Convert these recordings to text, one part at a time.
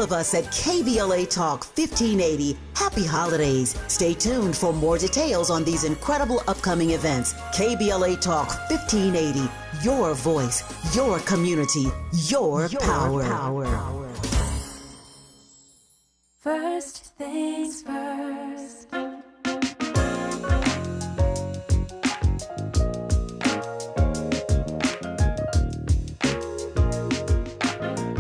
of us at KBLA Talk 1580, happy holidays. Stay tuned for more details on these incredible upcoming events. KBLA Talk 1580, your voice, your community, your power. First things first.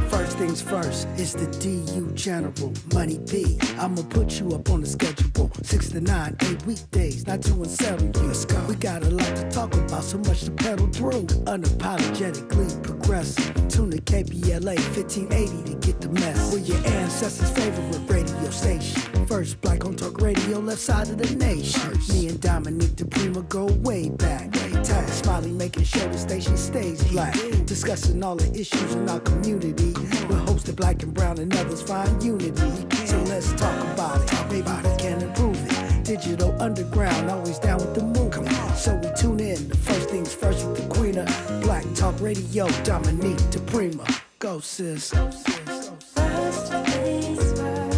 First things first, it's the DU General, Money B. I'ma put you up on the schedule, 6 to 9, 8 weekdays, not 2 and 7. Let's go. We got a lot to talk about, so much to pedal through. Unapologetically progressive. Tune to KBLA 1580 to get the mess. We're your ancestors' favorite radio station. First black on talk radio, left side of the nation. Me and Dominique DePrima go way back. Tag Smiley making sure the station stays black. Discussing all the issues in our community. We're hosted black and brown and others find unity. So let's talk about it. Maybe we can improve it. Digital underground, always down with the move. So we tune in to First Things First with the Queen of Black Talk Radio, Dominique DePrima. Go sis. Go sis. First things first.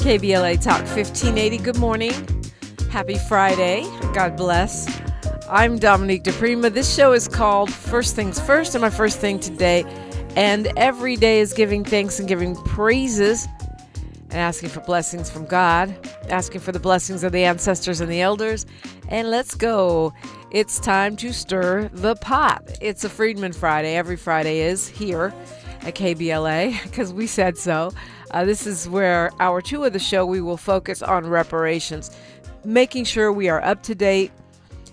KBLA Talk 1580. Good morning. Happy Friday. God bless. I'm Dominique DePrima. This show is called First Things First, and my first thing today and every day is giving thanks and giving praises and asking for blessings from God, asking for the blessings of the ancestors and the elders. And let's go. It's time to stir the pot. It's a Freedman Friday. Every Friday is here at KBLA because we said so. This is where hour 2 of the show, we will focus on reparations, making sure we are up to date,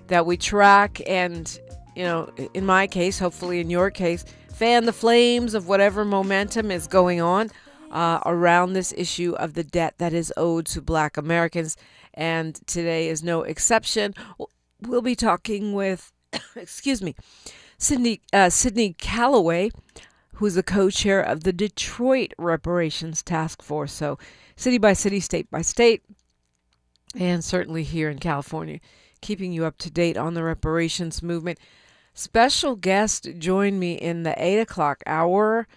that we track and, you know, in my case, hopefully in your case, fan the flames of whatever momentum is going on around this issue of the debt that is owed to Black Americans. And today is no exception. We'll be talking with, Sydney Calloway, who's the co-chair of the Detroit Reparations Task Force. So city by city, state by state, and certainly here in California, keeping you up to date on the reparations movement. Special guest joined me in the 8 o'clock hour,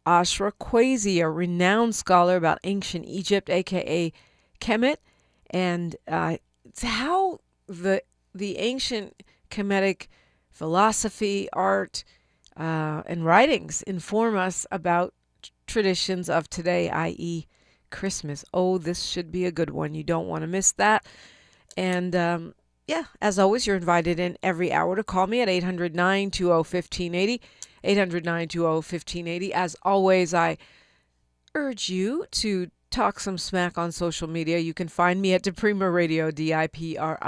Ashra Kwesi, a renowned scholar about ancient Egypt, a.k.a. Kemet, and it's how the ancient Kemetic philosophy, art, and writings inform us about traditions of today, i.e. Christmas. Oh, this should be a good one. You don't want to miss that. And as always, you're invited in every hour to call me at 800-920-1580, 800-920-1580. As always, I urge you to talk some smack on social media. You can find me at DePrima Radio, DIPRIMA,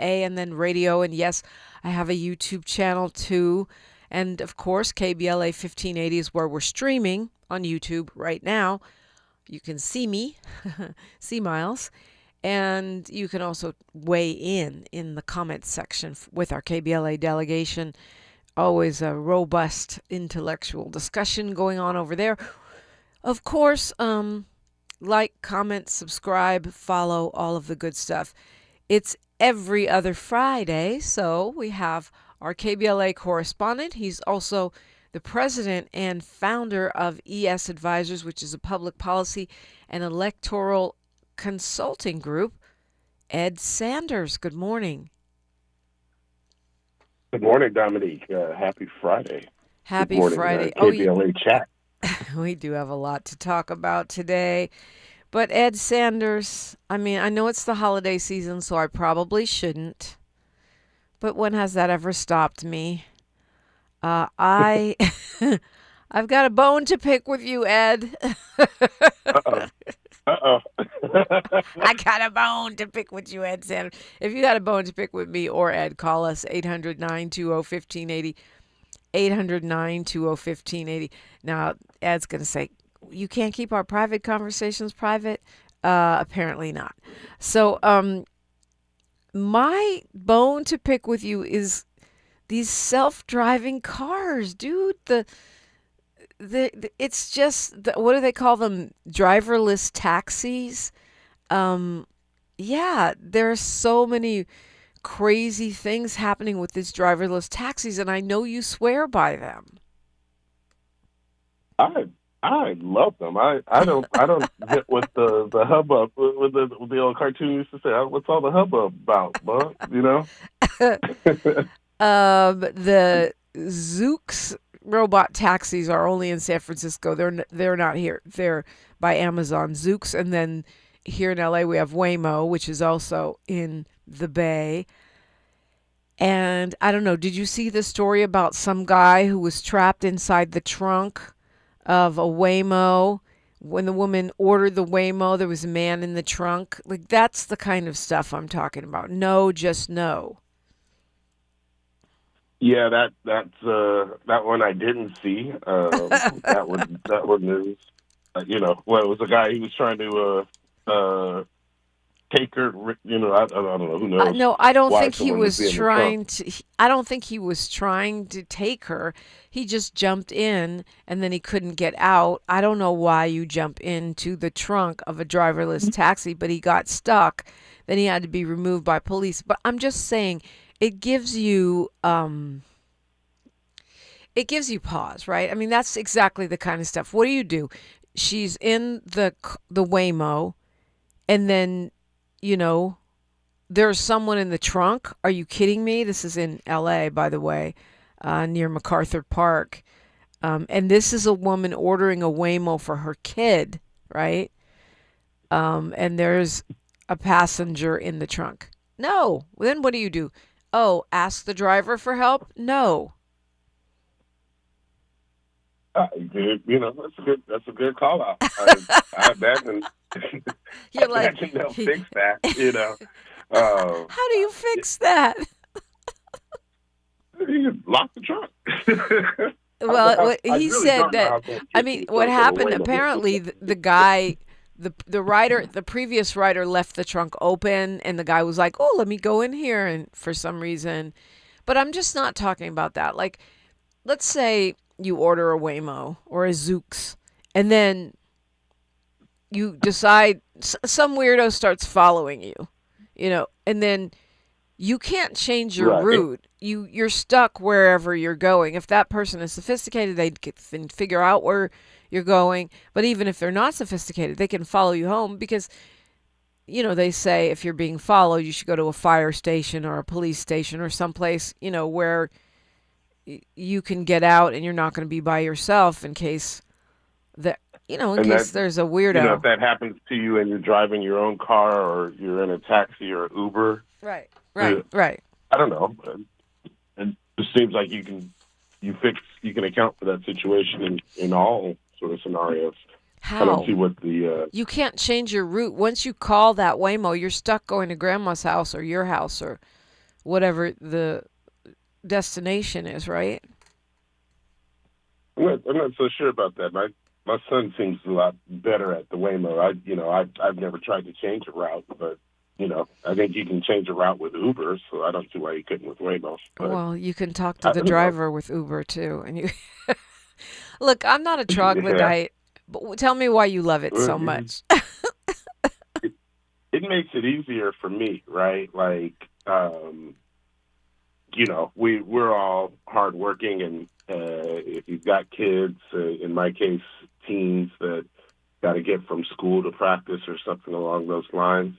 and then radio. And yes, I have a YouTube channel too. And of course, KBLA 1580 is where we're streaming on YouTube right now. You can see me, see Miles, and you can also weigh in the comments section with our KBLA delegation. Always a robust intellectual discussion going on over there. Of course, like, comment, subscribe, follow, all of the good stuff. It's every other Friday, so we have our KBLA correspondent. He's also the president and founder of E.S. Advisors, which is a public policy and electoral consulting group. Ed Sanders, good morning. Good morning, Dominique. Happy Friday. Happy Good morning, Friday. KBLA chat. We do have a lot to talk about today. But Ed Sanders, I mean, I know it's the holiday season, so I probably shouldn't. But when has that ever stopped me? I've got a bone to pick with you, Ed. Uh-oh. I got a bone to pick with you, Ed Sanders. If you got a bone to pick with me or Ed, call us 800-920-1580, 800-920-1580. Now, Ed's going to say, you can't keep our private conversations private? Apparently not. So, my bone to pick with you is these self-driving cars, dude. It's just what do they call them? Driverless taxis. Um, yeah, there are so many crazy things happening with these driverless taxis, and I know you swear by them. I I love them. I don't get what the hubbub with the old cartoon used to say. What's all the hubbub about, bud? You know? The Zooks robot taxis are only in San Francisco. They're not here. They're by Amazon. Zooks, and then here in LA we have Waymo, which is also in the Bay. And I don't know, did you see the story about some guy who was trapped inside the trunk of a Waymo? When the woman ordered the Waymo, there was a man in the trunk. Like, that's the kind of stuff I'm talking about. No, just no. Yeah, that one I didn't see. That one is, well, it was a guy who was trying to take her. I don't know, who knows No, I don't why think he someone would was be in the trunk. trying to. I don't think he was trying to take her. He just jumped in and then he couldn't get out. I don't know why you jump into the trunk of a driverless taxi, but he got stuck. Then he had to be removed by police. But I'm just saying, it gives you pause, right? I mean, that's exactly the kind of stuff. What do? She's in the Waymo, and then, you know, there's someone in the trunk. Are you kidding me? This is in LA, by the way, near MacArthur Park. And this is a woman ordering a Waymo for her kid, right? And there's a passenger in the trunk. No. Then what do? Oh, ask the driver for help? No. That's a good call out. I imagine I You're like, imagine they'll fix that. Uh, how do you fix that? you can lock the trunk. Well, I he really said don't know that. how to I get mean, to the what trunk of a happened? Waymo. Apparently, the guy, the rider, the previous rider left the trunk open, and the guy was like, "Oh, let me go in here," and for some reason, but I'm just not talking about that. Like, let's say you order a Waymo or a Zoox, and then you decide some weirdo starts following you, and then you can't change your Right. route. You're stuck wherever you're going. If that person is sophisticated, they can figure out where you're going. But even if they're not sophisticated, they can follow you home because they say if you're being followed, you should go to a fire station or a police station or someplace where you can get out and you're not going to be by yourself in case that in And case there's a if weirdo. that happens to you and you're driving your own car or you're in a taxi or Uber, Right, uh, right, right. I don't know. It just seems like you can account for that situation in all sort of scenarios. I don't How? see what the You can't change your route. Once you call that Waymo, you're stuck going to grandma's house or your house or whatever the destination is, right? I'm not so sure about that. My son seems a lot better at the Waymo. I've never tried to change a route, but I think you can change a route with Uber, so I don't see why you couldn't with Waymo. But Well, you can talk to I the don't know. driver with Uber too. And you look, I'm not a Yeah, troglodyte, but tell me why you love it Well, so much. it, it makes it easier for me, right? Like, we're all hardworking, and if you've got kids, in my case, teens that got to get from school to practice or something along those lines,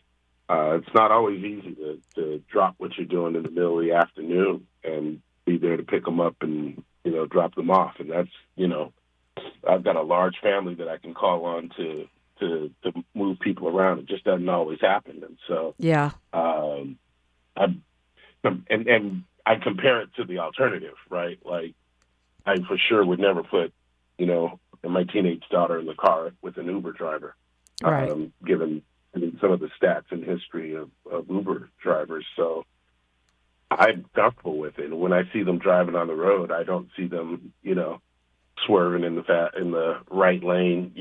it's not always easy to drop what you're doing in the middle of the afternoon and be there to pick them up and drop them off. And that's I've got a large family that I can call on to move people around. It just doesn't always happen, and so Yeah. um, I and I compare it to the alternative, right? Like, I for sure would never put, my teenage daughter in the car with an Uber driver, Right. given some of the stats and history of Uber drivers. So I'm comfortable with it. And when I see them driving on the road, I don't see them, swerving in the right lane,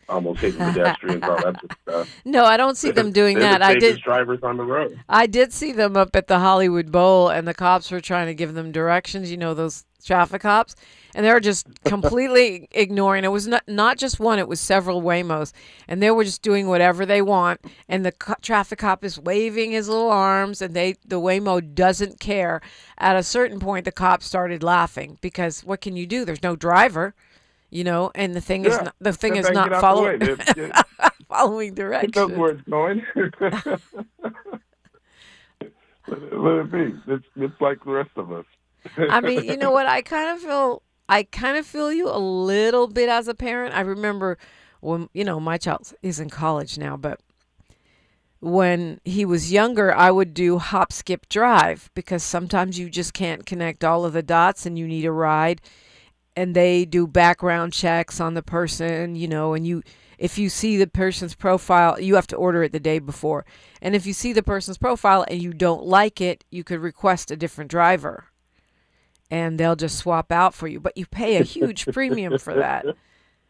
almost hitting pedestrians, all that good stuff. No, I don't see them doing They're that. the I safest did. drivers on the road. I did see them up at the Hollywood Bowl, and the cops were trying to give them directions. Those traffic cops, and they were just completely ignoring. It was not just one; it was several Waymos, and they were just doing whatever they want. And the traffic cop is waving his little arms, and the Waymo doesn't care. At a certain point, the cop started laughing because what can you do? There's no driver, and the thing is not following following directions. It knows where it's going. Let it be. It's like the rest of us. I mean, you know what? I kind of feel you a little bit as a parent. I remember when, my child is in college now, but when he was younger, I would do hop, skip, drive because sometimes you just can't connect all of the dots and you need a ride. And they do background checks on the person, and if you see the person's profile, you have to order it the day before. And if you see the person's profile and you don't like it, you could request a different driver. And they'll just swap out for you. But you pay a huge premium for that.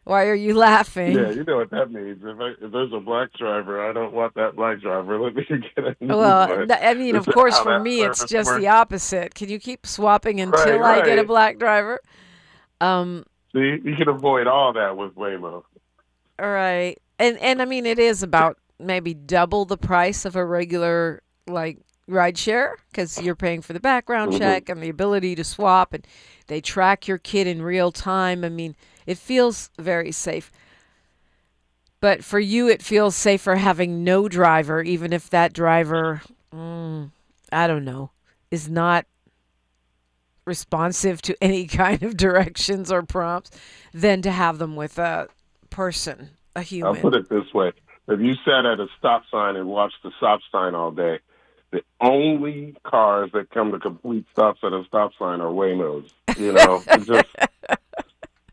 Why are you laughing? Yeah, you know what that means. If there's a black driver, I don't want that black driver. Let me get a new one. Of course, for me, it's just the opposite. Can you keep swapping until I get a black driver? See, you can avoid all that with Waymo. All right. And I mean, it is about maybe double the price of a regular, ride share because you're paying for the background check and the ability to swap, and they track your kid in real time. I mean, it feels very safe. But for you, it feels safer having no driver, even if that driver, I don't know, is not responsive to any kind of directions or prompts, than to have them with a person, a human. I'll put it this way. If you sat at a stop sign and watched the stop sign all day, the only cars that come to complete stops at a stop sign are Waymos. It's just a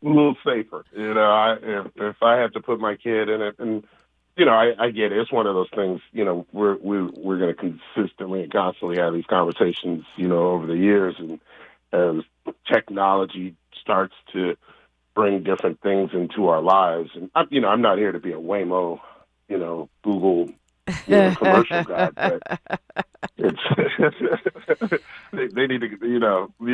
little safer. If I had to put my kid in it, and I get it. It's one of those things. We're going to consistently and constantly have these conversations. Over the years, and as technology starts to bring different things into our lives, and I'm not here to be a Waymo, Google. Commercial guy, but it's they need to, you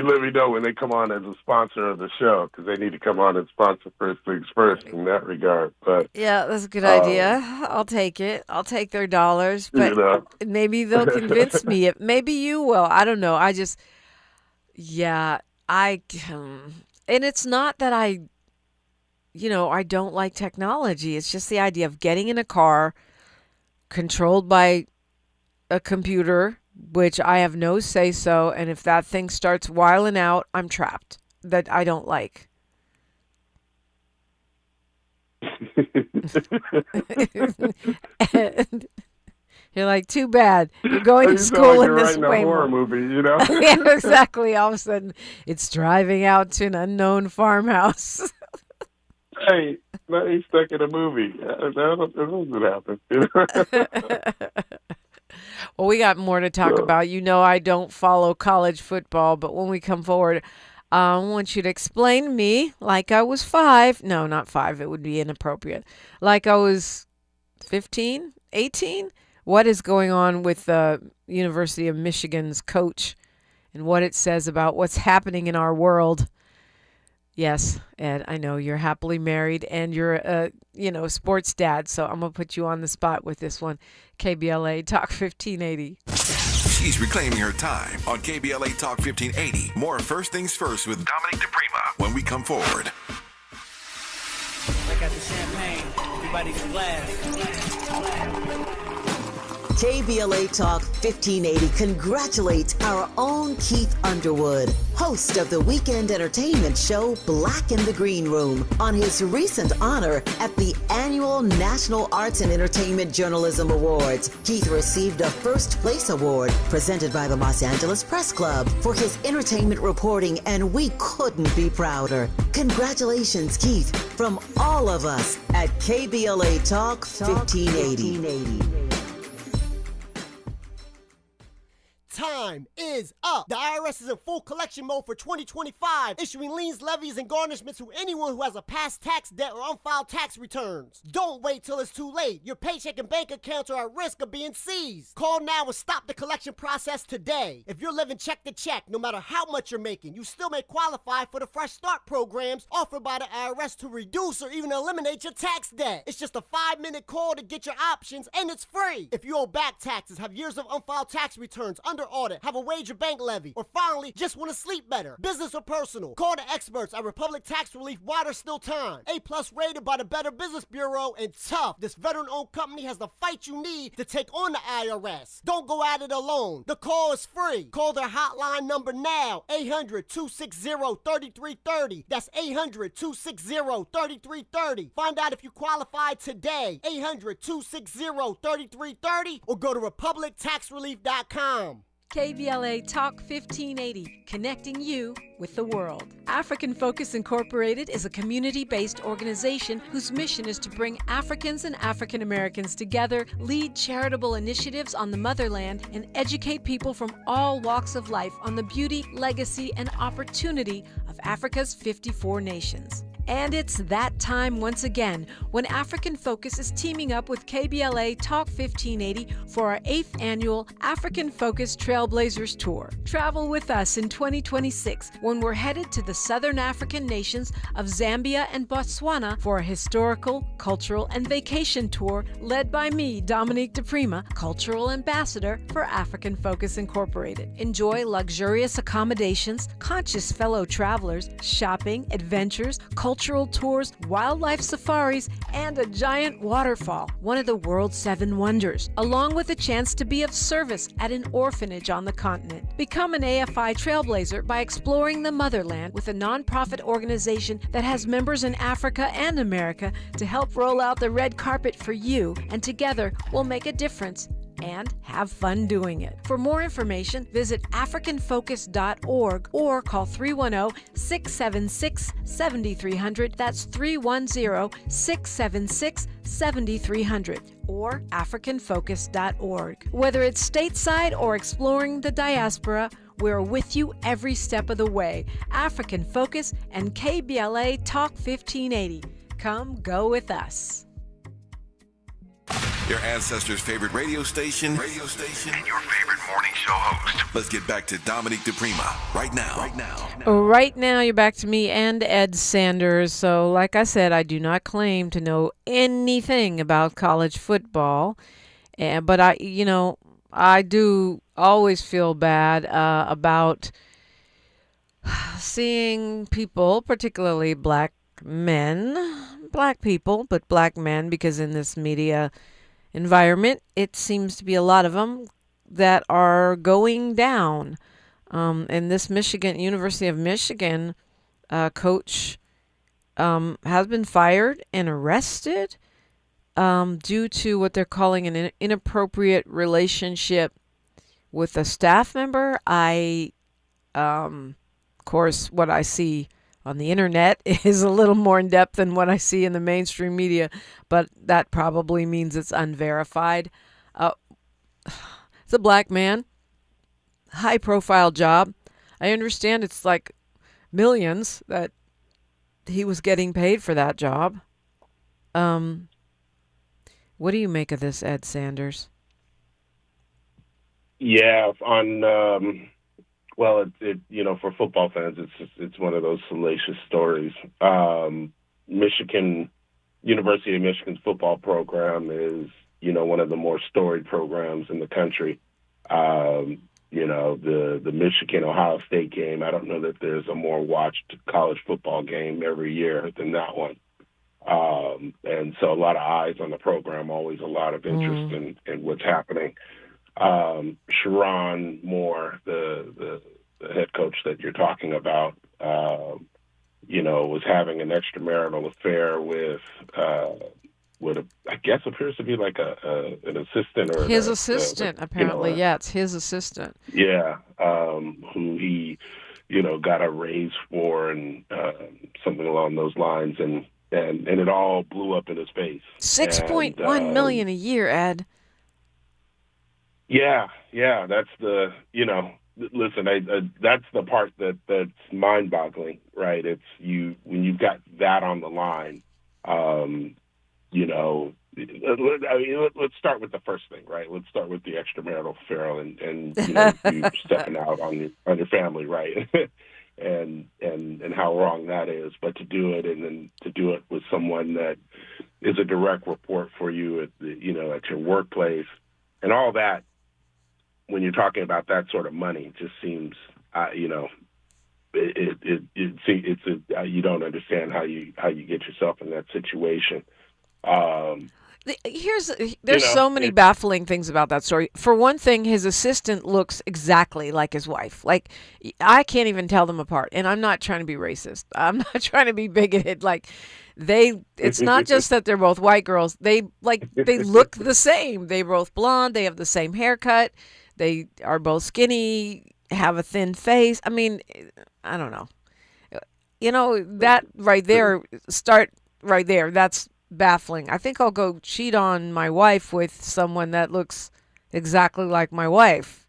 let me know when they come on as a sponsor of the show, because they need to come on and sponsor First Things First in that regard. But yeah, that's a good idea. I'll take it. I'll take their dollars, but maybe they'll convince me. Maybe you will. I don't know. And it's not that I don't like technology. It's just the idea of getting in a car controlled by a computer, which I have no say so, and if that thing starts whiling out, I'm trapped. That I don't like. And you're like, too bad. You're going to school in this way. A horror movie, Yeah, exactly. All of a sudden, it's driving out to an unknown farmhouse. Hey, he's stuck in a movie. That doesn't happen. Well, we got more to talk about. I don't follow college football, but when we come forward, I want you to explain to me, like I was 5. No, not 5. It would be inappropriate. Like I was 15, 18. What is going on with the University of Michigan's coach and what it says about what's happening in our world? Yes, Ed, I know you're happily married and you're a, sports dad, so I'm going to put you on the spot with this one. KBLA Talk 1580. She's reclaiming her time on KBLA Talk 1580. More First Things First with Dominique Ed when we come forward. I got the champagne. Everybody get a glass. KBLA Talk 1580 congratulates our own Keith Underwood, host of the weekend entertainment show Black in the Green Room, on his recent honor at the annual National Arts and Entertainment Journalism Awards. Keith received a first place award presented by the Los Angeles Press Club for his entertainment reporting, and we couldn't be prouder. Congratulations, Keith, from all of us at KBLA Talk 1580. Time time is up. The IRS is in full collection mode for 2025, issuing liens, levies, and garnishments to anyone who has a past tax debt or unfiled tax returns. Don't wait till it's too late. Your paycheck and bank accounts are at risk of being seized. Call now and stop the collection process today. If you're living check to check, no matter how much you're making, you still may qualify for the Fresh Start programs offered by the IRS to reduce or even eliminate your tax debt. It's just a 5-minute call to get your options, and it's free. If you owe back taxes, have years of unfiled tax returns, under audit, have a wage or bank levy, or finally just want to sleep better, business or personal, call the experts at Republic Tax Relief while there's still time. A+ rated by the Better Business Bureau, and tough. This veteran-owned company has the fight you need to take on the IRS. Don't go at it alone. The call is free. Call their hotline number now, 800-260-3330. That's 800-260-3330. Find out if you qualify today, 800-260-3330, or go to republictaxrelief.com. KBLA Talk 1580, connecting you with the world. African Focus Incorporated is a community-based organization whose mission is to bring Africans and African Americans together, lead charitable initiatives on the motherland, and educate people from all walks of life on the beauty, legacy, and opportunity of Africa's 54 nations. And it's that time once again when African Focus is teaming up with KBLA Talk 1580 for our 8th annual African Focus Trailblazers Tour. Travel with us in 2026 when we're headed to the southern African nations of Zambia and Botswana for a historical, cultural, and vacation tour led by me, Dominique DePrima, Cultural Ambassador for African Focus Incorporated. Enjoy luxurious accommodations, conscious fellow travelers, shopping, adventures, cultural tours, wildlife safaris, and a giant waterfall, one of the world's 7 wonders, along with a chance to be of service at an orphanage on the continent. Become an AFI trailblazer by exploring the motherland with a nonprofit organization that has members in Africa and America to help roll out the red carpet for you, and together we'll make a difference and have fun doing it. For more information, visit africanfocus.org or call 310-676-7300. That's 310-676-7300 or africanfocus.org. Whether it's stateside or exploring the diaspora, we're with you every step of the way. African Focus and KBLA Talk 1580. Come go with us. Your ancestors' favorite radio station, and your favorite morning show host. Let's get back to Dominique DePrima right now. Right now, you're back to me and Ed Sanders. So, like I said, I do not claim to know anything about college football, but I do always feel bad about seeing people, particularly black people, but black men, because in this media environment, it seems to be a lot of them that are going down. And this University of Michigan coach has been fired and arrested due to what they're calling an inappropriate relationship with a staff member. Of course, what I see on the internet is a little more in depth than what I see in the mainstream media, but that probably means it's unverified. It's a black man, high profile job. I understand it's like millions that he was getting paid for that job. What do you make of this, Ed Sanders? Yeah, well, it for football fans, it's one of those salacious stories. University of Michigan's football program is, one of the more storied programs in the country. The Michigan-Ohio State game, I don't know that there's a more watched college football game every year than that one. And so a lot of eyes on the program, always a lot of interest in what's happening. Sherrone Moore, the head coach that you're talking about, was having an extramarital affair with what I guess appears to be like an assistant or his assistant. Apparently, it's his assistant. Yeah, who he, got a raise for and something along those lines, and it all blew up in his face. $6.1 million a year, Ed. Yeah, that's the listen, that's the part that's mind-boggling, right? It's when you've got that on the line. You know, let's start with the first thing, right? Let's start with the extramarital affair and you know, you stepping out on your family, right? and how wrong that is. But to do it, and then to do it with someone that is a direct report for you at your workplace, and all that. When you're talking about that sort of money, it just seems, you don't understand how you get yourself in that situation. There's so many baffling things about that story. For one thing, his assistant looks exactly like his wife. Like, I can't even tell them apart. And I'm not trying to be racist. I'm not trying to be bigoted. Like, it's not just that they're both white girls. They look the same. They're both blonde. They have the same haircut. They are both skinny, have a thin face. I mean, I don't know. You know, that right there, start right there. That's baffling. I think I'll go cheat on my wife with someone that looks exactly like my wife.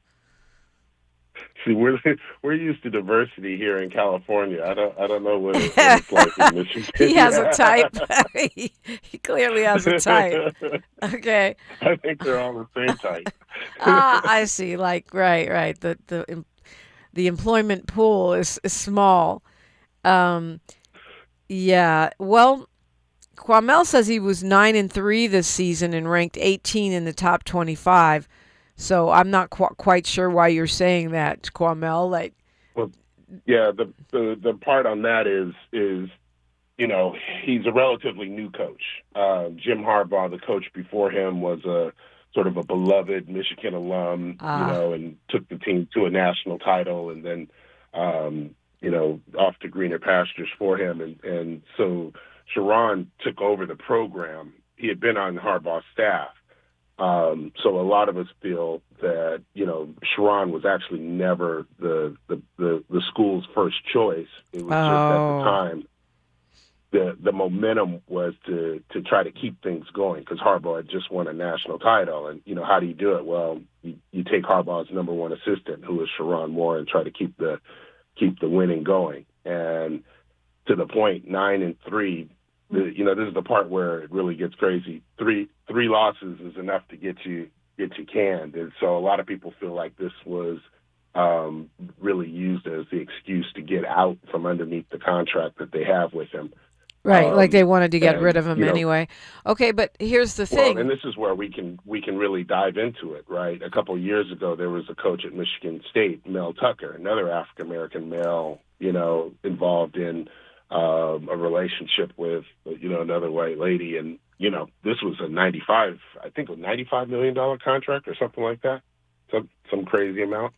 See, we're used to diversity here in California. I don't know what it's like in Michigan. He has a type. he clearly has a type. Okay. I think they're all the same type. I see. Like, right. The employment pool is small. Yeah. Well, Kwamel says he was 9-3 this season and ranked 18 in the top 25. So I'm not quite sure why you're saying that, Kwamel. Like, well, yeah, the part on that is you know, he's a relatively new coach. Jim Harbaugh, the coach before him, was a sort of a beloved Michigan alum, you know, and took the team to a national title, and then you know, off to greener pastures for him, and so Sherrone took over the program. He had been on Harbaugh's staff. So a lot of us feel that, you know, Sherrone was actually never the school's first choice. It was just at the time the momentum was to try to keep things going, because Harbaugh had just won a national title. And, you know, how do you do it? Well, you take Harbaugh's number one assistant, who is Sherrone Moore, and try to keep the winning going. And to the point, 9-3. You know, this is the part where it really gets crazy. Three losses is enough to get you canned, and so a lot of people feel like this was really used as the excuse to get out from underneath the contract that they have with him. Right, like they wanted to get rid of him anyway. Okay, but here's the thing. Well, and this is where we can really dive into it, right? A couple of years ago, there was a coach at Michigan State, Mel Tucker, another African American male, you know, involved in a relationship with, you know, another white lady. And, you know, this was a $95 million contract or something like that, some crazy amount.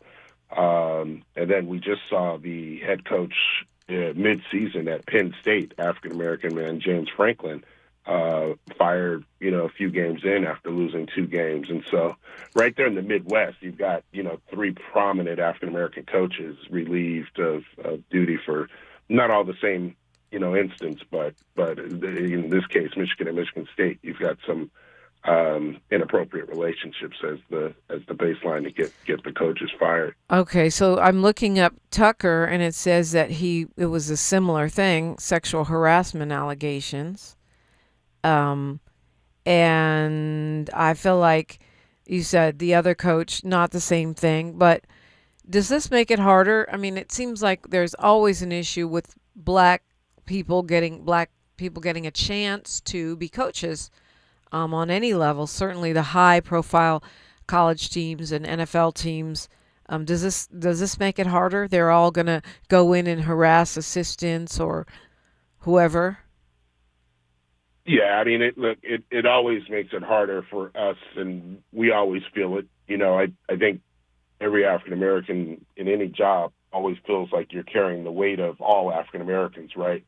And then we just saw the head coach mid-season at Penn State, African-American man James Franklin, fired, you know, a few games in after losing 2 games. And so right there in the Midwest, you've got, you know, 3 prominent African-American coaches relieved of duty for not all the same, you know, instance, but in this case, Michigan and Michigan State, you've got some inappropriate relationships as the baseline to get the coaches fired. Okay, so I'm looking up Tucker, and it says that it was a similar thing, sexual harassment allegations. And I feel like you said the other coach, not the same thing, but does this make it harder? I mean, it seems like there's always an issue with black people getting a chance to be coaches on any level. Certainly the high-profile college teams and NFL teams. Does this make it harder? They're all going to go in and harass assistants or whoever? Yeah, I mean, it always makes it harder for us, and we always feel it. You know, I think every African American in any job always feels like you're carrying the weight of all African Americans, right?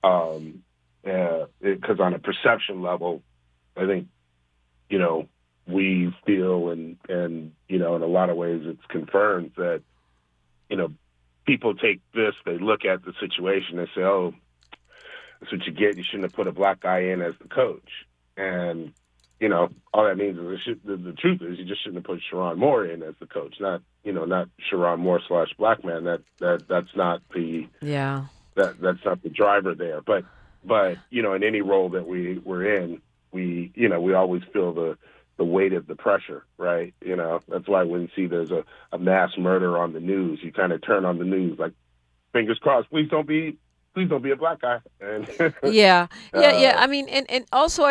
Because on a perception level, I think, you know, we feel and you know, in a lot of ways it's confirmed that, you know, people take this, they look at the situation, they say, oh, that's what you get. You shouldn't have put a black guy in as the coach. And all that means is the truth is you just shouldn't have put Sherrone Moore in as the coach, not Sherrone Moore / black man. That's not the that's not the driver there. But in any role that we're in, we always feel the weight of the pressure, right? That's why when you see there's a mass murder on the news, you kind of turn on the news like, fingers crossed, please don't be a black guy. And yeah. I mean, and also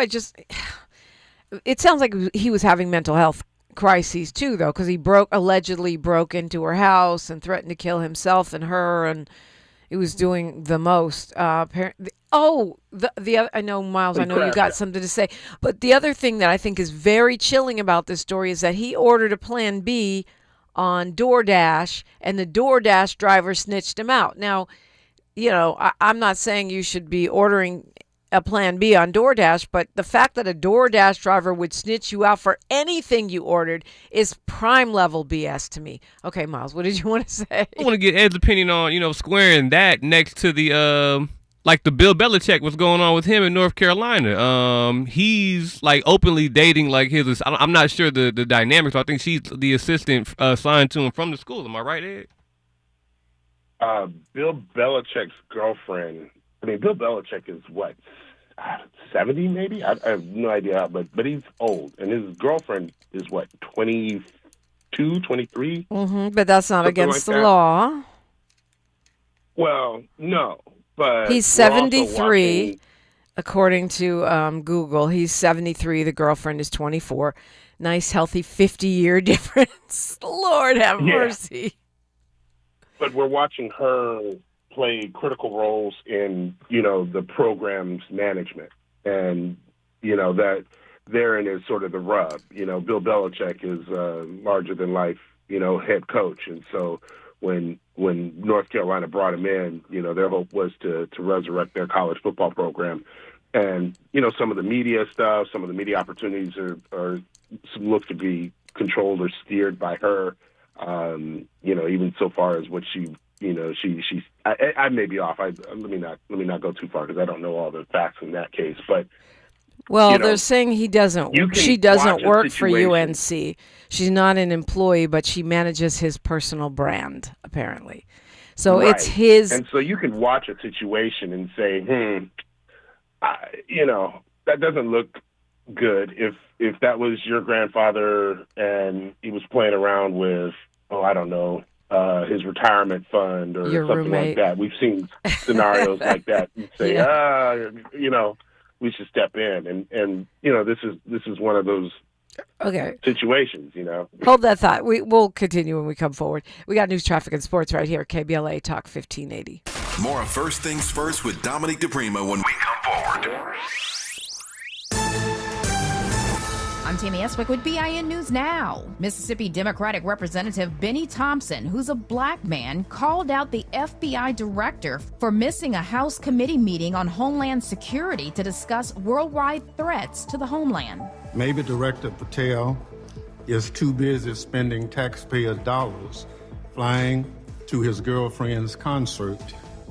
it sounds like he was having mental health crises too, though, because he allegedly broke into her house and threatened to kill himself and her, and he was doing the most. Apparently, the other. I know, Miles. I know you got something to say, but the other thing that I think is very chilling about this story is that he ordered a Plan B on DoorDash, and the DoorDash driver snitched him out. Now, I'm not saying you should be ordering a Plan B on DoorDash, but the fact that a DoorDash driver would snitch you out for anything you ordered is prime level BS to me. Okay, Miles, what did you want to say? I want to get Ed's opinion on, squaring that next to the, like the Bill Belichick, what's going on with him in North Carolina. He's like openly dating like I'm not sure the dynamics. I think she's the assistant assigned to him from the school. Am I right, Ed? Bill Belichick's girlfriend. I mean, Bill Belichick is what, 70 maybe? I have no idea, but he's old, and his girlfriend is what, 22, 23? Mm-hmm, but that's not against the law. Well, no, but he's 73, according to Google. He's 73. The girlfriend is 24. Nice, healthy 50-year difference. Lord have mercy. But we're watching her play critical roles in, the program's management. And, that therein is sort of the rub. Bill Belichick is a larger-than-life, head coach. And so when North Carolina brought him in, their hope was to resurrect their college football program. And, some of the media stuff, some of the media opportunities are look to be controlled or steered by her, even so far as what she I may be off. Let me not go too far because I don't know all the facts in that case. But they're saying she doesn't work for UNC. She's not an employee, but she manages his personal brand apparently. So It's his. And so you can watch a situation and say, that doesn't look good. If that was your grandfather and he was playing around with, I don't know, his retirement fund or your something roommate. like that. We've seen scenarios like that. You say, we should step in, and this is one of those situations. Hold that thought. We'll continue when we come forward. We got news, traffic, and sports right here. KBLA Talk 1580. More of First Things First with Dominique DePrima when we come forward. I'm Tammy Eswick with BIN News Now. Mississippi Democratic Representative Benny Thompson, who's a black man, called out the FBI director for missing a House committee meeting on Homeland Security to discuss worldwide threats to the homeland. Maybe Director Patel is too busy spending taxpayer dollars flying to his girlfriend's concert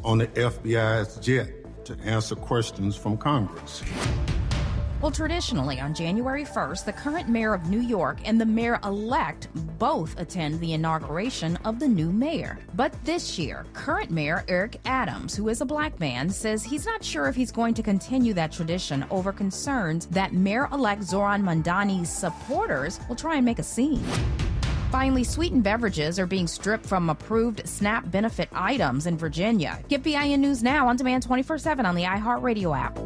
on the FBI's jet to answer questions from Congress. Well, traditionally, on January 1st, the current mayor of New York and the mayor-elect both attend the inauguration of the new mayor. But this year, current mayor Eric Adams, who is a black man, says he's not sure if he's going to continue that tradition over concerns that mayor-elect Zoran Mandani's supporters will try and make a scene. Finally, sweetened beverages are being stripped from approved SNAP benefit items in Virginia. Get BIN News Now on demand 24/7 on the iHeartRadio app.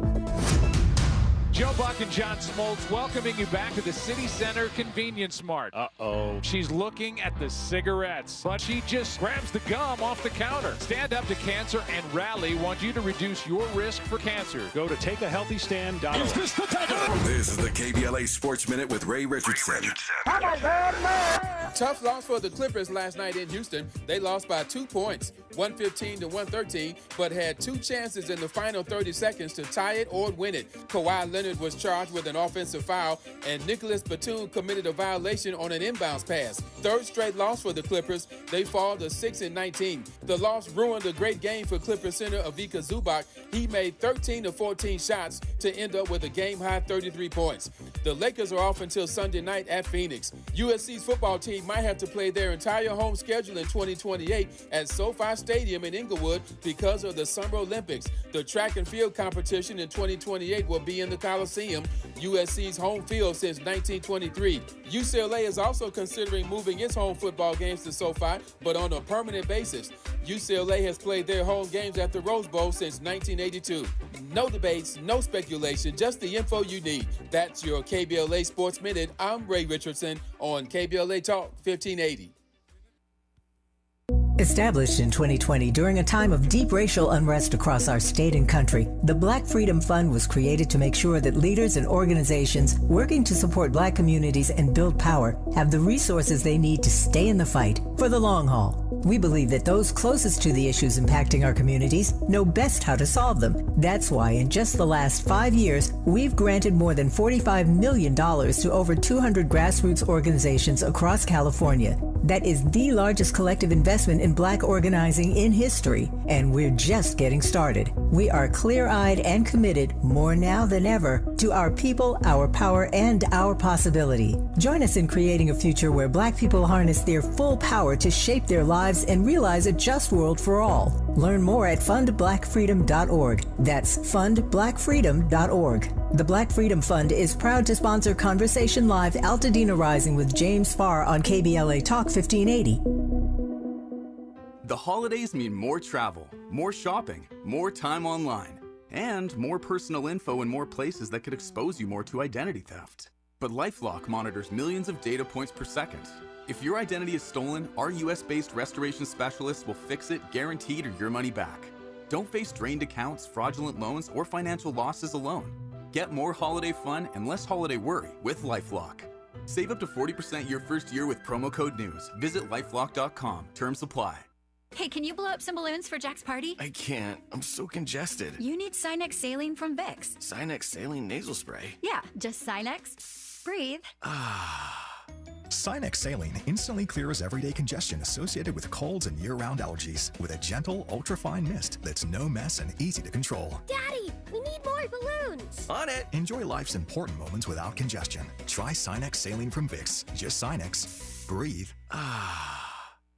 Joe Buck and John Smoltz welcoming you back to the City Center Convenience Mart. Uh-oh. She's looking at the cigarettes, but she just grabs the gum off the counter. Stand Up to Cancer and Rally want you to reduce your risk for cancer. Go to takeahealthystand.org. Is this the takeover? This is the KBLA Sports Minute with Ray Richardson. Tough loss for the Clippers last night in Houston. They lost by 2 points, 115 to 113, but had two chances in the final 30 seconds to tie it or win it. Kawhi Leonard Leonard was charged with an offensive foul, and Nicholas Batum committed a violation on an inbounds pass. Third straight loss for the Clippers. They fall to 6-19. The loss ruined a great game for Clippers center Ivica Zubac. He made 13 of 14 shots to end up with a game-high 33 points. The Lakers are off until Sunday night at Phoenix. USC's football team might have to play their entire home schedule in 2028 at SoFi Stadium in Inglewood because of the Summer Olympics. The track and field competition in 2028 will be in the Coliseum, USC's home field since 1923. UCLA is also considering moving its home football games to SoFi, but on a permanent basis. UCLA has played their home games at the Rose Bowl since 1982. No debates, no speculation, just the info you need. That's your KBLA Sports Minute. I'm Ray Richardson on KBLA Talk 1580. Established in 2020 during a time of deep racial unrest across our state and country, the Black Freedom Fund was created to make sure that leaders and organizations working to support Black communities and build power have the resources they need to stay in the fight for the long haul. We believe that those closest to the issues impacting our communities know best how to solve them. That's why in just the last 5 years, we've granted more than $45 million to over 200 grassroots organizations across California. That is the largest collective investment in Black organizing in history, and we're just getting started. We are clear-eyed and committed, more now than ever, to our people, our power, and our possibility. Join us in creating a future where Black people harness their full power to shape their lives and realize a just world for all. Learn more at fundblackfreedom.org. That's fundblackfreedom.org. The Black Freedom Fund is proud to sponsor Conversation Live Altadena Rising with James Farr on KBLA Talk 1580. The holidays mean more travel, more shopping, more time online, and more personal info in more places that could expose you more to identity theft. But LifeLock monitors millions of data points per second. If your identity is stolen, our US-based restoration specialists will fix it, guaranteed, or your money back. Don't face drained accounts, fraudulent loans, or financial losses alone. Get more holiday fun and less holiday worry with LifeLock. Save up to 40% your first year with promo code NEWS. Visit lifelock.com. Terms apply. Hey, can you blow up some balloons for Jack's party? I can't. I'm so congested. You need Sinex Saline from Vicks. Sinex Saline Nasal Spray? Yeah, just Sinex. Breathe. Sinex Saline instantly clears everyday congestion associated with colds and year-round allergies with a gentle, ultra-fine mist that's no mess and easy to control. Daddy, we need more balloons. On it. Enjoy life's important moments without congestion. Try Sinex Saline from Vicks. Just Sinex. Breathe.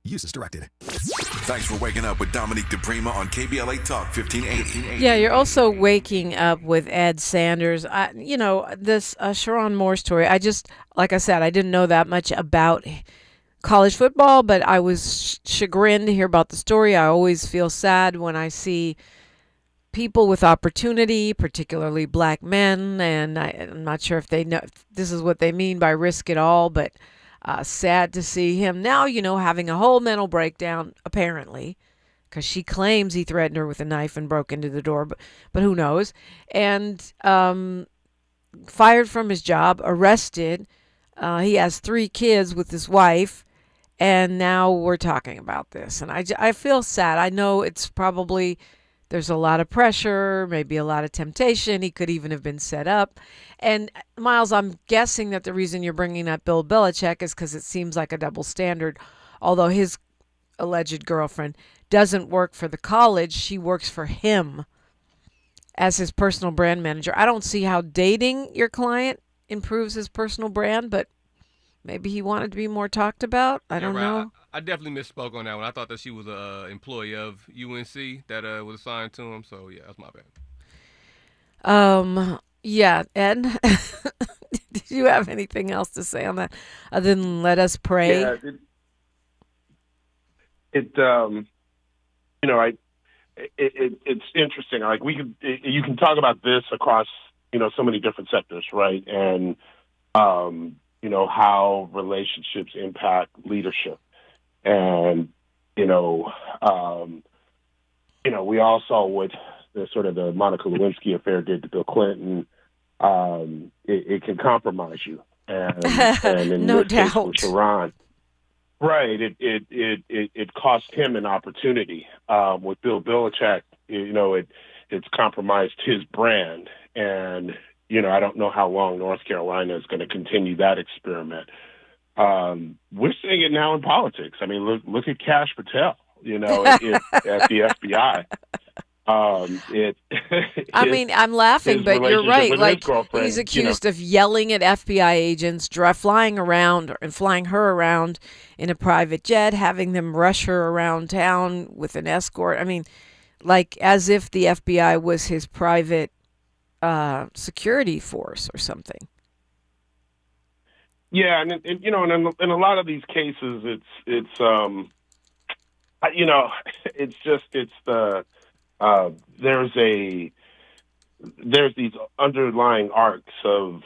Use as directed. Thanks for waking up with Dominique DePrima on KBLA Talk 1580. Yeah, you're also waking up with Ed Sanders. This Sherrone Moore story, like I said, I didn't know that much about college football, but I was chagrined to hear about the story. I always feel sad when I see people with opportunity, particularly Black men, and I'm not sure if they know if this is what they mean by risk it all, but sad to see him now, having a whole mental breakdown, apparently, because she claims he threatened her with a knife and broke into the door, but who knows? And fired from his job, arrested. He has 3 kids with his wife, and now we're talking about this. And I feel sad. I know it's probably... There's a lot of pressure, maybe a lot of temptation. He could even have been set up. And Miles, I'm guessing that the reason you're bringing up Bill Belichick is because it seems like a double standard. Although his alleged girlfriend doesn't work for the college, she works for him as his personal brand manager. I don't see how dating your client improves his personal brand, but maybe he wanted to be more talked about. I don't know. I definitely misspoke on that one. I thought that she was an employee of UNC that was assigned to him. So, yeah, that's my bad. Yeah, Ed, did you have anything else to say on that other than let us pray? Yeah, it's interesting. Like you can talk about this across, so many different sectors, right? And, how relationships impact leadership. And, we all saw what the Monica Lewinsky affair did to Bill Clinton. It can compromise you. And in no this case doubt. with Sherrone, right, it cost him an opportunity. With Bill Belichick, it's compromised his brand. And, I don't know how long North Carolina is going to continue that experiment. We're seeing it now in politics. I mean, look at Kash Patel, at the FBI. I mean, I'm laughing, but you're right. Like, he's accused of yelling at FBI agents, flying her around in a private jet, having them rush her around town with an escort. I mean, like as if the FBI was his private security force or something. Yeah, and in a lot of these cases, it's there's these underlying arcs of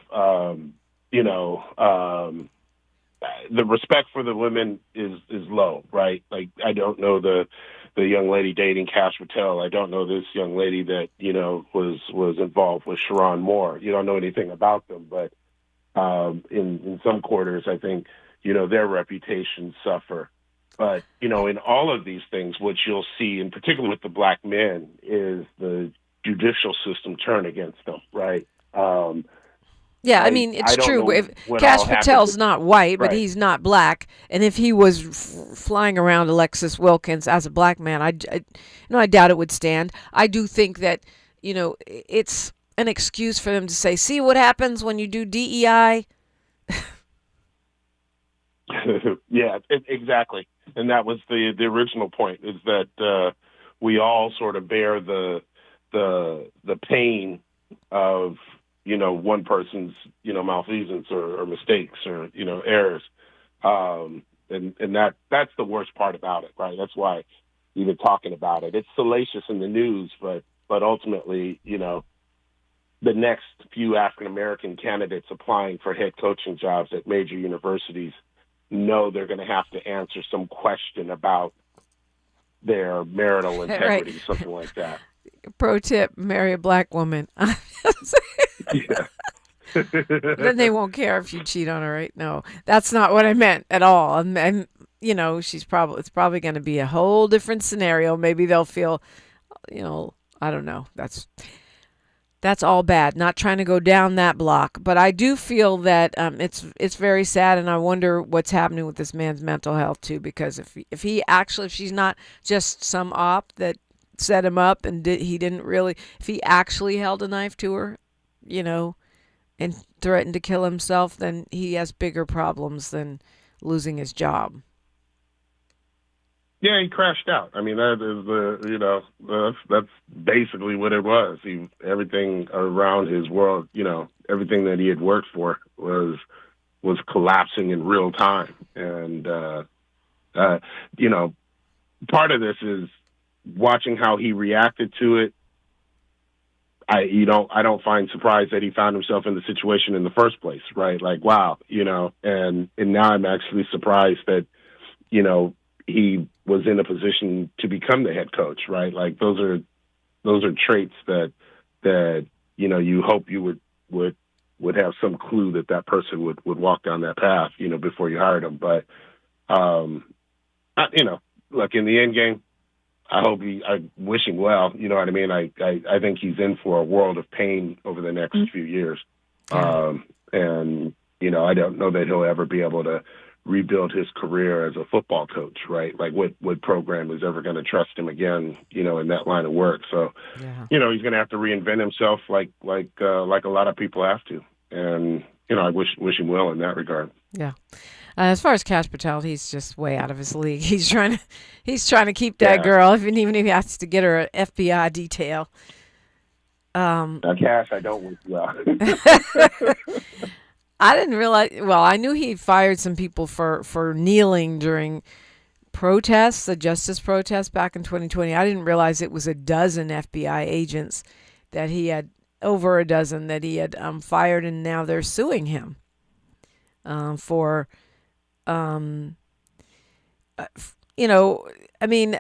the respect for the women is low, right? Like, I don't know the young lady dating Kash Patel. I don't know this young lady that was involved with Sherrone Moore. You don't know anything about them, but in some quarters, I think their reputations suffer. But in all of these things, what you'll see, in particular with the black men, is the judicial system turn against them, right? Yeah, I mean, it's true. If Kash Patel's not white, but he's not black, and if he was flying around Alexis Wilkins as a black man, I doubt it would stand. I do think that it's an excuse for them to say, "See what happens when you do DEI." Yeah, exactly, and that was the original point: is that we all sort of bear the pain of one person's malfeasance or mistakes or errors, and that's the worst part about it, right? That's why even talking about it, it's salacious in the news, but ultimately, the next few African American candidates applying for head coaching jobs at major universities know they're going to have to answer some question about their marital integrity, right. Something like that. Pro tip: marry a black woman. Yeah. Then they won't care if you cheat on her, right? No, that's not what I meant at all. And it's probably going to be a whole different scenario. Maybe they'll feel, I don't know. That's all bad. Not trying to go down that block, but I do feel that it's very sad, and I wonder what's happening with this man's mental health too. Because if she's not just some op that set him up and if he actually held a knife to her, and threatened to kill himself, then he has bigger problems than losing his job. Yeah, he crashed out. I mean, that is that's basically what it was. Everything around his world, everything that he had worked for was collapsing in real time. And part of this is watching how he reacted to it. I don't find surprise that he found himself in the situation in the first place, right? Like, wow, and now I'm actually surprised that, he was in a position to become the head coach, right? Like, those are traits that you hope you would have some clue that person would walk down that path, before you hired him. But, look, in the end game, I wish him well. You know what I mean? I think he's in for a world of pain over the next few years. Yeah. And, I don't know that he'll ever be able to rebuild his career as a football coach, right? Like, what program is ever going to trust him again, in that line of work? So, yeah. He's going to have to reinvent himself like a lot of people have to. And, I wish him well in that regard. Yeah. As far as Kash Patel, he's just way out of his league. He's trying to keep that girl, even if he has to get her an FBI detail. Kash, I don't wish well. I didn't realize. Well, I knew he fired some people for kneeling during protests, the justice protests back in 2020. I didn't realize it was a dozen FBI agents that he had, over a dozen that he had fired, and now they're suing him for. I mean,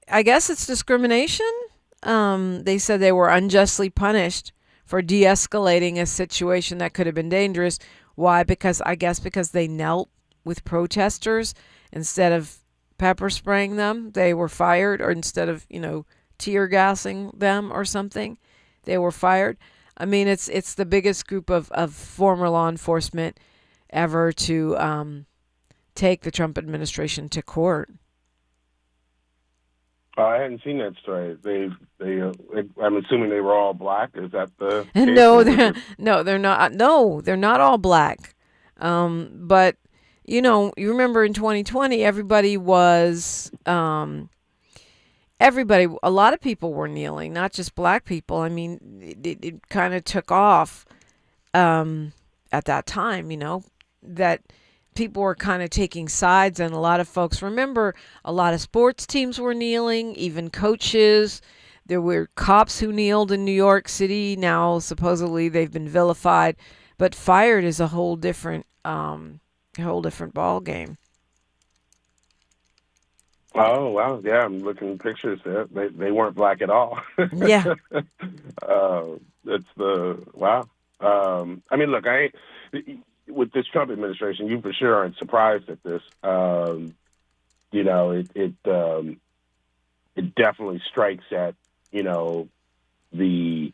I guess it's discrimination. They said they were unjustly punished for de-escalating a situation that could have been dangerous. Why? Because they knelt with protesters instead of pepper spraying them. They were fired, or instead of, tear gassing them or something, they were fired. I mean, it's the biggest group of former law enforcement ever to take the Trump administration to court. I hadn't seen that story. I'm assuming they were all black. Is that the case? No, they're not. No, they're not all black. But you remember in 2020, everybody was, a lot of people were kneeling, not just black people. I mean, it kind of took off at that time, that people were kind of taking sides, and a lot of folks remember a lot of sports teams were kneeling, even coaches. There were cops who kneeled in New York City. Now supposedly they've been vilified, but fired is a whole different ball game. Oh wow, yeah, I'm looking at pictures. They weren't black at all. Yeah. It's wow. I mean, look, with this Trump administration, you for sure aren't surprised at this. It definitely strikes at, the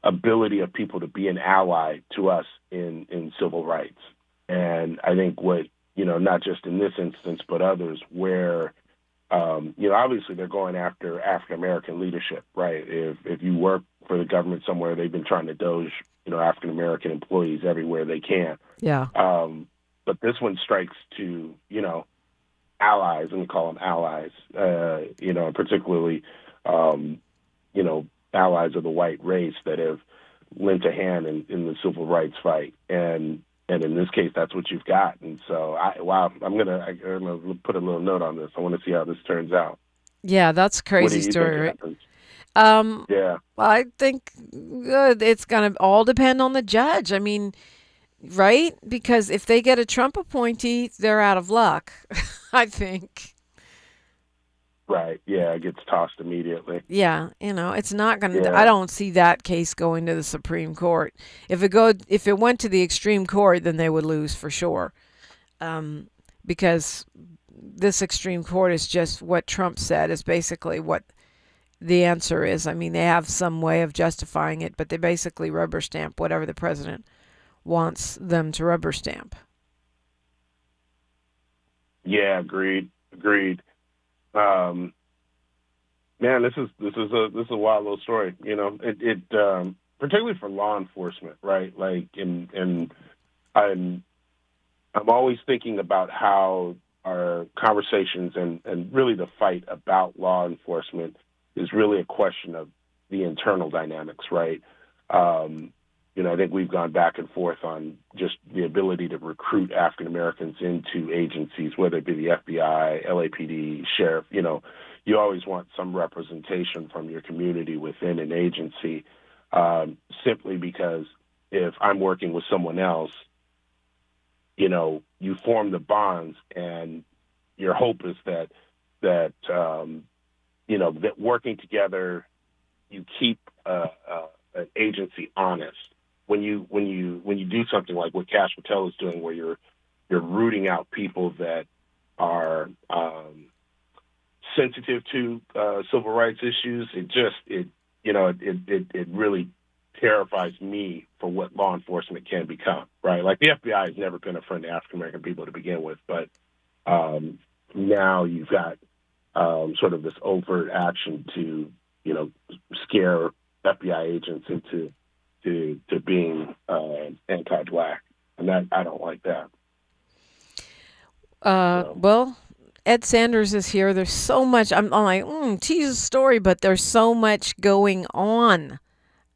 ability of people to be an ally to us in civil rights. And I think what, not just in this instance, but others where, obviously they're going after African-American leadership, right? If you work for the government somewhere, they've been trying to doge, African-American employees everywhere they can. Yeah. But this one strikes to, allies, and we call them allies, particularly, allies of the white race that have lent a hand in the civil rights fight. And in this case, that's what you've got. And so, I'm gonna put a little note on this. I want to see how this turns out. Yeah, that's a crazy story, right? Yeah. I think it's going to all depend on the judge. I mean, right? Because if they get a Trump appointee, they're out of luck, I think. Right. Yeah, it gets tossed immediately. Yeah, it's not going to. Yeah. I don't see that case going to the Supreme Court. If it went to the extreme court, then they would lose for sure. Because this extreme court is just what Trump said is basically what the answer is. I mean, they have some way of justifying it, but they basically rubber stamp whatever the president wants them to rubber stamp. Yeah, agreed. Man, this is a wild little story. It particularly for law enforcement, right? Like, and I'm always thinking about how our conversations and really the fight about law enforcement is really a question of the internal dynamics, right? I think we've gone back and forth on just the ability to recruit African Americans into agencies, whether it be the FBI, LAPD, sheriff. You always want some representation from your community within an agency, simply because if I'm working with someone else, you form the bonds, and your hope is that working together, you keep an agency honest. When you do something like what Cash Patel is doing, where you're rooting out people that are sensitive to civil rights issues, it really terrifies me for what law enforcement can become. Right, like the FBI has never been a friend to African American people to begin with, but now you've got sort of this overt action to scare FBI agents into being anti-black, and that I don't like that. Well, Ed Sanders is here. There's so much. I'm like, tease a story, but there's so much going on.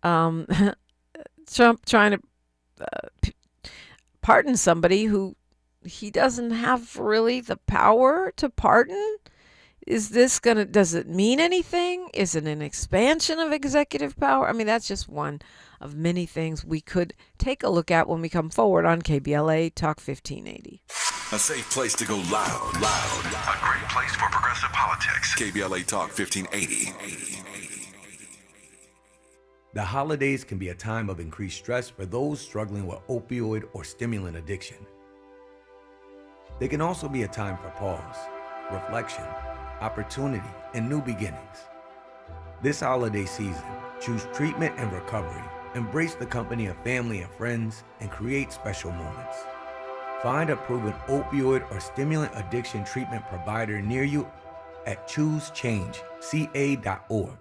Trump trying to pardon somebody who he doesn't have really the power to pardon. Does it mean anything? Is it an expansion of executive power? I mean, that's just one of many things we could take a look at when we come forward on KBLA Talk 1580. A safe place to go loud. A great place for progressive politics. KBLA Talk 1580. The holidays can be a time of increased stress for those struggling with opioid or stimulant addiction. They can also be a time for pause, reflection, opportunity, and new beginnings. This holiday season, choose treatment and recovery Embrace the company of family and friends and create special moments. Find a proven opioid or stimulant addiction treatment provider near you at choosechangeca.org.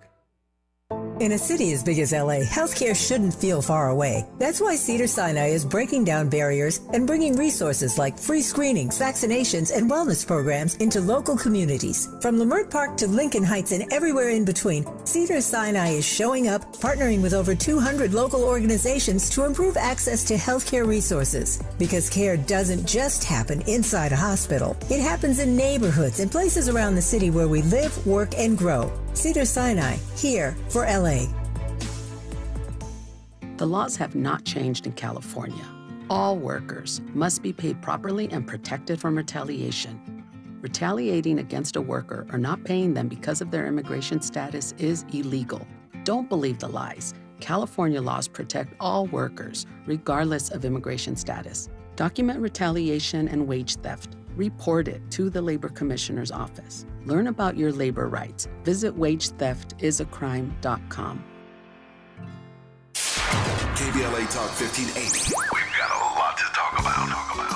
In a city as big as LA, healthcare shouldn't feel far away. That's why Cedars-Sinai is breaking down barriers and bringing resources like free screenings, vaccinations, and wellness programs into local communities. From Leimert Park to Lincoln Heights and everywhere in between, Cedars-Sinai is showing up, partnering with over 200 local organizations to improve access to healthcare resources. Because care doesn't just happen inside a hospital. It happens in neighborhoods and places around the city where we live, work, and grow. Cedars-Sinai, here for LA. The laws have not changed in California. All workers must be paid properly and protected from retaliation. Retaliating against a worker or not paying them because of their immigration status is illegal. Don't believe the lies. California laws protect all workers, regardless of immigration status. Document retaliation and wage theft. Report it to the Labor Commissioner's office. Learn about your labor rights. Visit wagetheftisacrime.com. KBLA Talk 1580. We've got a lot to talk about.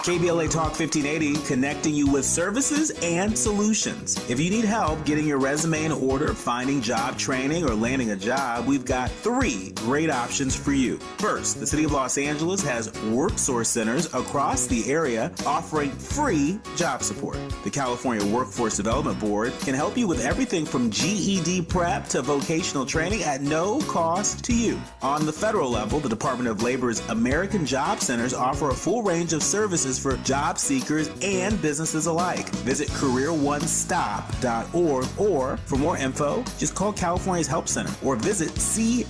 KBLA Talk 1580, connecting you with services and solutions. If you need help getting your resume in order, finding job training, or landing a job, we've got 3 great options for you. First, the City of Los Angeles has WorkSource centers across the area offering free job support. The California Workforce Development Board can help you with everything from GED prep to vocational training at no cost to you. On the federal level, the Department of Labor's American Job Centers offer a full range of services for job seekers and businesses alike. Visit careeronestop.org, or for more info, just call California's Help Center or visit cwdb.ca.gov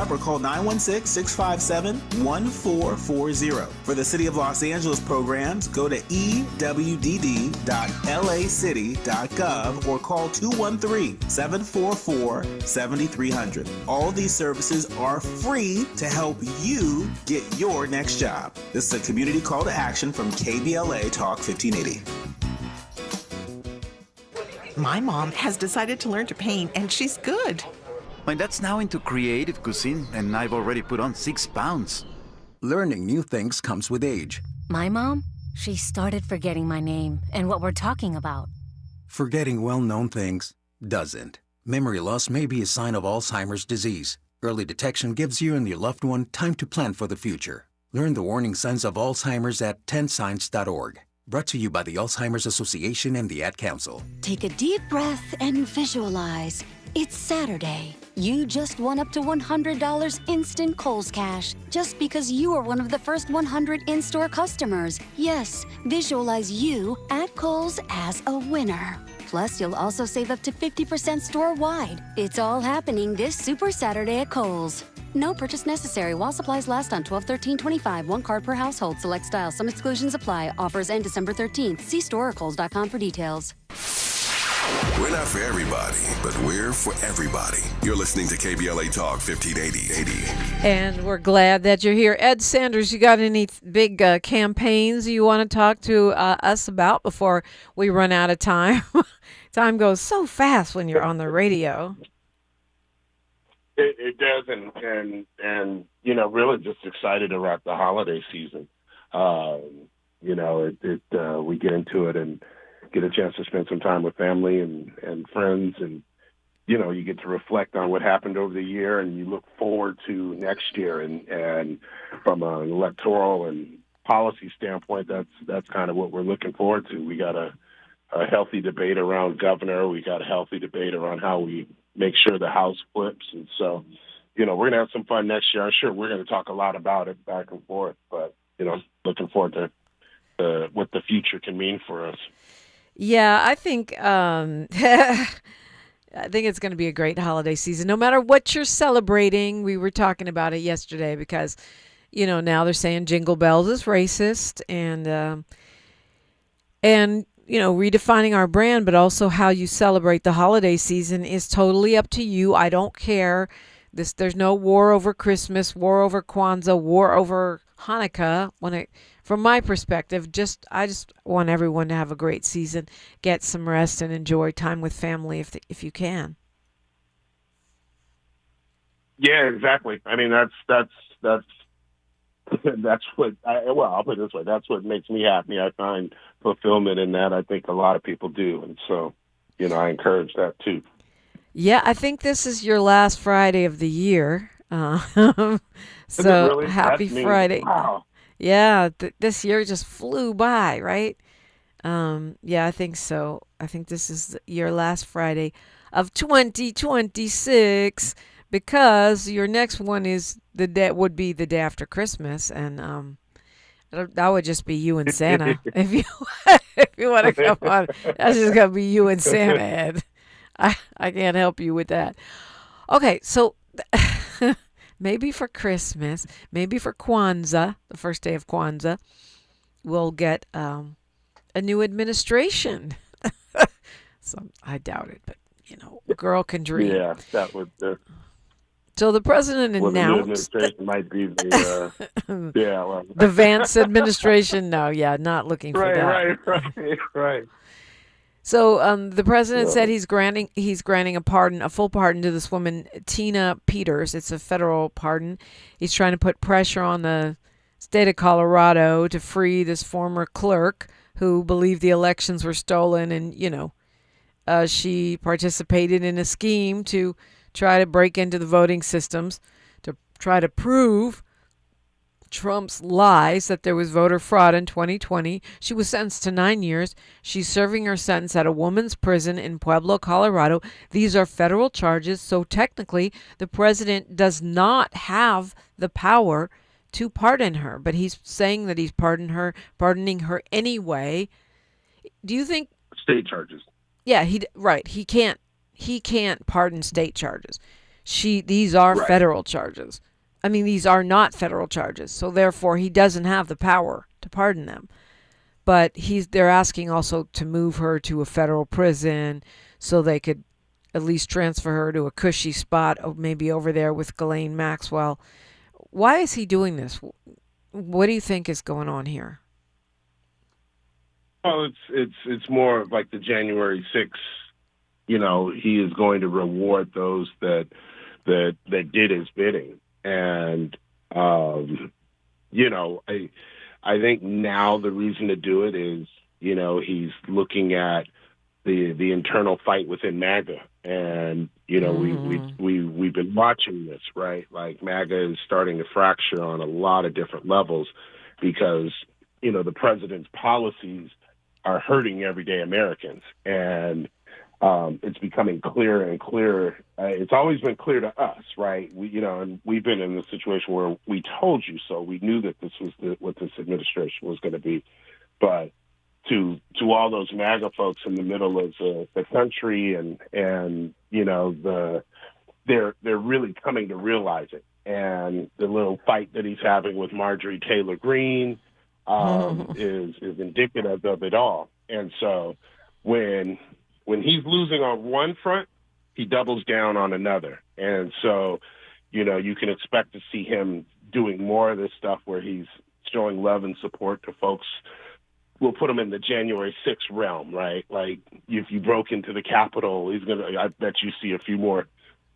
or call 916-657-1440. For the City of Los Angeles programs, go to ewdd.lacity.gov or call 213-744-7300. All these services are free to help you get your next job. This is a community call to action from KBLA Talk 1580. My mom has decided to learn to paint, and she's good. My dad's now into creative cuisine, and I've already put on 6 pounds. Learning new things comes with age. My mom, she started forgetting my name and what we're talking about. Forgetting well-known things doesn't. Memory loss may be a sign of Alzheimer's disease. Early detection gives you and your loved one time to plan for the future. Learn the warning signs of Alzheimer's at 10signs.org. Brought to you by the Alzheimer's Association and the Ad Council. Take a deep breath and visualize. It's Saturday. You just won up to $100 instant Kohl's Cash just because you are one of the first 100 in-store customers. Yes, visualize you at Kohl's as a winner. Plus, you'll also save up to 50% store-wide. It's all happening this Super Saturday at Kohl's. No purchase necessary while supplies last on 12/13/25. 1 card per household. Select style. Some exclusions apply. Offers end December 13th. See store or Kohls.com for details. We're not for everybody, but we're for everybody. You're listening to KBLA Talk 1580. And we're glad that you're here. Ed Sanders, you got any big campaigns you want to talk to us about before we run out of time? Time goes so fast when you're on the radio. It does, and really just excited to wrap the holiday season. We get into it and get a chance to spend some time with family and friends, and you get to reflect on what happened over the year, and you look forward to next year. And from an electoral and policy standpoint, that's kind of what we're looking forward to. We got a healthy debate around governor. We got a healthy debate around how we make sure the House flips. And so, we're going to have some fun next year. I'm sure we're going to talk a lot about it back and forth, but, looking forward to what the future can mean for us. Yeah, I think it's going to be a great holiday season, no matter what you're celebrating. We were talking about it yesterday because, now they're saying Jingle Bells is racist, and redefining our brand, but also how you celebrate the holiday season is totally up to you. I don't care. There's no war over Christmas, war over Kwanzaa, war over Hanukkah. From my perspective, I just want everyone to have a great season, get some rest, and enjoy time with family if you can. Yeah, exactly. I mean, that's that's what I'll put it this way. That's what makes me happy. I find fulfillment in that. I think a lot of people do, and so I encourage that too. Yeah, I think this is your last Friday of the year. Is it So really? happy That's me. Friday. Wow. Yeah, this year just flew by, right? Yeah, I think so. I think this is your last Friday of 2026 because your next one is the day would be the day after Christmas, and that would just be you and Santa if you if you want to come on. That's just gonna be you and Santa, Ed. I can't help you with that. Okay, so maybe for Christmas, maybe for Kwanzaa, the first day of Kwanzaa, we'll get a new administration. So I doubt it, but a girl can dream. Yeah, that would. So the president The new announced administration might be the. the Vance administration. No, yeah, not looking for that. Right. So the president said he's granting a full pardon to this woman, Tina Peters. It's a federal pardon. He's trying to put pressure on the state of Colorado to free this former clerk who believed the elections were stolen, and she participated in a scheme to try to break into the voting systems to try to prove Trump's lies that there was voter fraud in 2020. She was sentenced to 9 years. She's serving her sentence at a woman's prison in Pueblo, Colorado. These are federal charges, so technically the president does not have the power to pardon her, but he's saying that he's pardoning her anyway. Do you think state charges? Yeah, he can't pardon state charges. These are federal charges. I mean, these are not federal charges, so therefore he doesn't have the power to pardon them. But they're asking also to move her to a federal prison so they could at least transfer her to a cushy spot, maybe over there with Ghislaine Maxwell. Why is he doing this? What do you think is going on here? Well, it's more of like the January 6th. He is going to reward those that did his bidding. And, I think now the reason to do it is, he's looking at the internal fight within MAGA. And, we've been watching this, right? Like MAGA is starting to fracture on a lot of different levels because, the president's policies are hurting everyday Americans. And, it's becoming clearer and clearer. It's always been clear to us, right? And we've been in a situation where we told you so. We knew that this was what this administration was going to be. But to all those MAGA folks in the middle of the country, and they're really coming to realize it. And the little fight that he's having with Marjorie Taylor Greene is indicative of it all. And so when he's losing on one front, he doubles down on another. And so, you can expect to see him doing more of this stuff where he's showing love and support to folks. We'll put him in the January 6th realm, right? Like if you broke into the Capitol, I bet you see a few more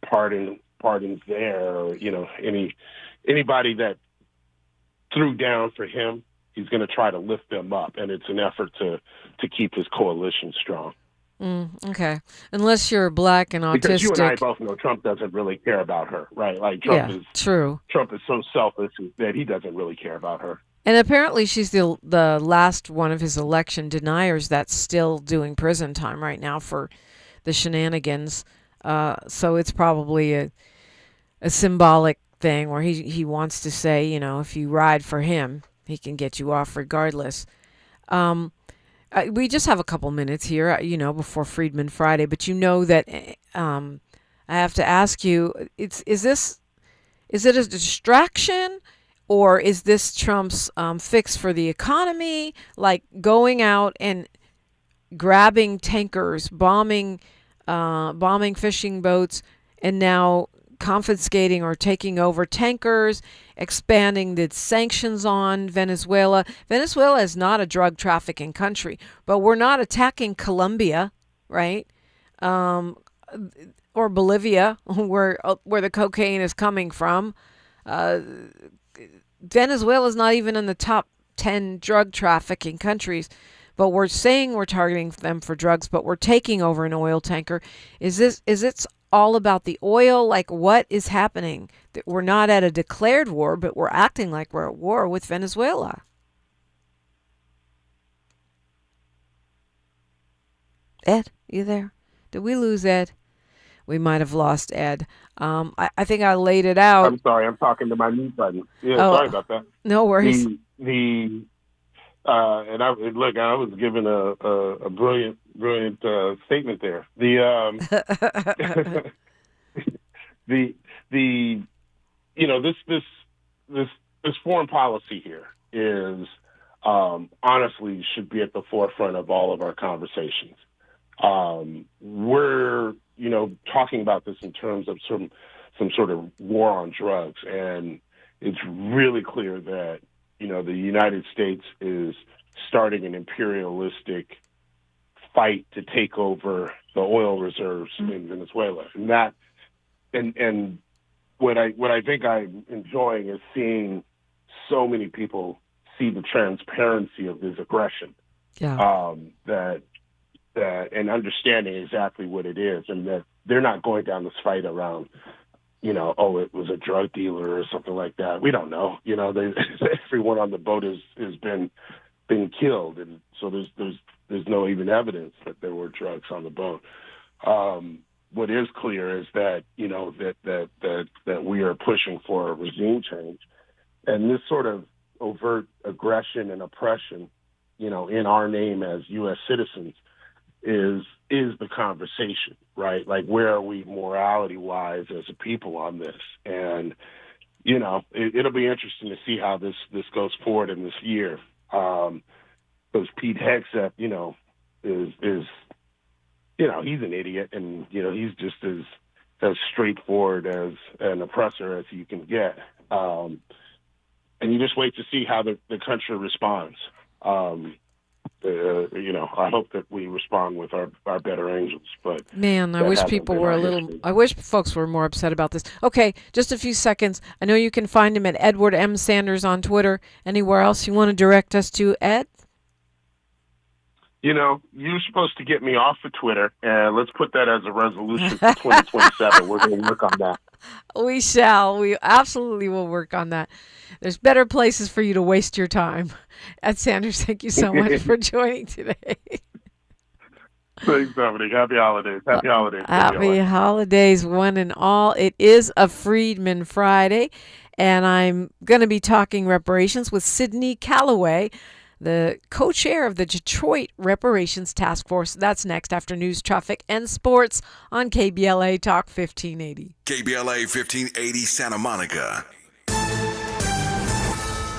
pardons there, or, anybody that threw down for him, he's going to try to lift them up. And it's an effort to keep his coalition strong. Okay. Unless you're black and autistic. Because you and I both know Trump doesn't really care about her, right? Like Trump is true. Trump is so selfish that he doesn't really care about her. And apparently she's the last one of his election deniers that's still doing prison time right now for the shenanigans. So it's probably a symbolic thing where he wants to say, if you ride for him, he can get you off regardless. We just have a couple minutes here, before Freedman Friday, but that I have to ask you, is it a distraction, or is this Trump's fix for the economy, like going out and grabbing tankers, bombing fishing boats, and now confiscating or taking over tankers, expanding the sanctions on Venezuela. Venezuela is not a drug trafficking country, but we're not attacking Colombia, right? or Bolivia, where the cocaine is coming from. Venezuela is not even in the top 10 drug trafficking countries, but we're saying we're targeting them for drugs, but we're taking over an oil tanker. Is it all about the oil? Like, what is happening? We're not at a declared war, but we're acting like we're at war with Venezuela. Ed, you there? Did we lose Ed? We might have lost Ed. I think I laid it out. I'm sorry, I'm talking to my mute button. Yeah, sorry about that. No worries. And I was given a brilliant statement there. This foreign policy here is honestly should be at the forefront of all of our conversations. We're talking about this in terms of some sort of war on drugs, and it's really clear that the United States is starting an imperialistic fight to take over the oil reserves in Venezuela, and what I think I'm enjoying is seeing so many people see the transparency of this aggression, and understanding exactly what it is, and that they're not going down this fight around, it was a drug dealer or something like that. We don't know. Everyone on the boat has been killed, and so there's no even evidence that there were drugs on the boat. What is clear is that that we are pushing for a regime change, and this sort of overt aggression and oppression, in our name as U.S. citizens, is the conversation, right? Like, where are we morality-wise as a people on this? And, it'll be interesting to see how this goes forward in this year. Because Pete Hegseth, is he's an idiot, and, he's just as straightforward as an oppressor as you can get. And you just wait to see how the country responds. I hope that we respond with our better angels. But man, I wish people were I wish folks were more upset about this. Okay, just a few seconds. I know you can find him at Edward M. Sanders on Twitter. Anywhere else you want to direct us to, Ed? You're supposed to get me off of Twitter, and let's put that as a resolution for 2027. We're going to work on that. We shall. We absolutely will work on that. There's better places for you to waste your time. Ed Sanders, thank you so much for joining today. Thanks, Dominique. Happy holidays. Happy holidays. Happy holidays, one and all. It is a Freedman Friday, and I'm going to be talking reparations with Sydney Calloway, the co-chair of the Detroit Reparations Task Force. That's next after news, traffic, and sports on KBLA Talk 1580. KBLA 1580 Santa Monica.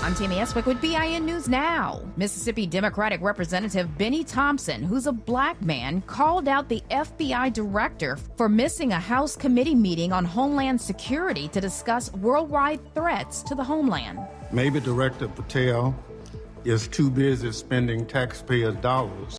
I'm Tammy Eswick with BIN News Now. Mississippi Democratic Representative Benny Thompson, who's a black man, called out the FBI director for missing a House committee meeting on Homeland Security to discuss worldwide threats to the homeland. Maybe Director Patel is too busy spending taxpayers' dollars